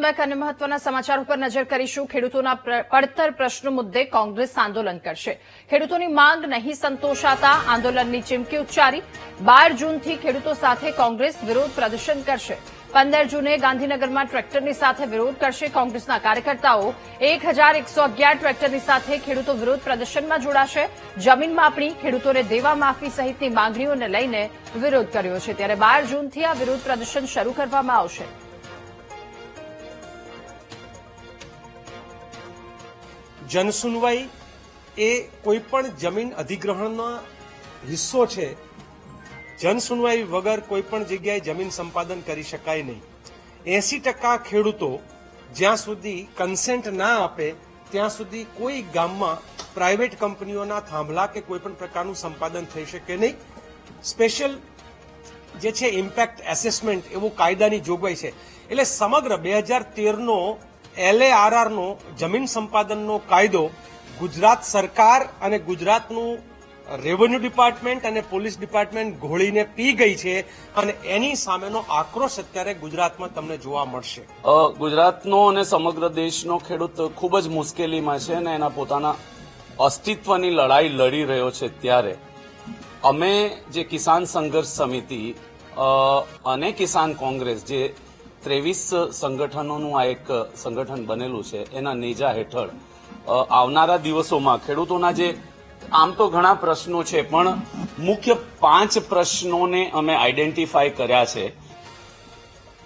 Welcome back અને મહત્વના સમાચાર ઉપર નજર કરીશું। ખેડૂતોના પડતર પ્રશ્નો મુદ્દે કોંગ્રેસ આંદોલન કરશે। ખેડૂતોની માંગ નહીં સંતોષાતા આંદોલનની ચીમકી ઉચ્ચારી। 12 જૂનથી ખેડૂતો સાથે કોંગ્રેસ વિરોધ પ્રદર્શન કરશે। 15 જૂને ગાંધીનગરમાં ટ્રેક્ટરની સાથે વિરોધ કરશે। કોંગ્રેસના કાર્યકર્તાઓ 1111 ટ્રેક્ટરની સાથે ખેડૂતો વિરોધ પ્રદર્શનમાં જોડાશે। જમીન માપણી, ખેડૂતોને દેવા માફી સહિતની માંગણીઓને લઈને વિરોધ કર્યો છે, ત્યારે 12 જૂનથી આ વિરોધ પ્રદર્શન શરૂ કરવામાં આવશે। જનસુનવાઈ એ કોઈપણ જમીન અધિગ્રહણનો હિસ્સો છે। જનસુનવાઈ વગર કોઈપણ જગ્યાએ જમીન સંપાદન કરી શકાય નહીં। 80% ખેડૂતો જ્યાં સુધી કન્સેન્ટ ના આપે ત્યાં સુધી કોઈ ગામમાં પ્રાઇવેટ કંપનીઓના થાંભલા કે કોઈપણ પ્રકારનું સંપાદન થઈ શકે નહીં। સ્પેશિયલ જે છે ઇમ્પેક્ટ એસેસમેન્ટ એવું કાયદાની જોગવાઈ છે। એટલે સમગ્ર 2013નો LARRનો જમીન સંપાદનનો કાયદો ગુજરાત સરકાર અને ગુજરાતનું રેવન્યુ ડિપાર્ટમેન્ટ અને પોલીસ ડિપાર્ટમેન્ટ ઘોળીને પી ગઈ છે અને એની સામેનો આક્રોશ અત્યારે ગુજરાતમાં તમને જોવા મળશે। ગુજરાતનો અને સમગ્ર દેશનો ખેડૂત ખૂબ જ મુશ્કેલીમાં છે અને એના પોતાના અસ્તિત્વની લડાઈ લડી રહ્યો છે। ત્યારે અમે જે કિસાન સંઘર્ષ સમિતિ અને કિસાન કોંગ્રેસ જે 23 સંગઠનોનું આ એક સંગઠન બનેલું છે એના નેજા હેઠળ આવનારા દિવસોમાં ખેડૂતોના જે આમ તો ઘણા પ્રશ્નો છે પણ મુખ્ય 5 પ્રશ્નોને અમે આઈડેન્ટિફાય કર્યા છે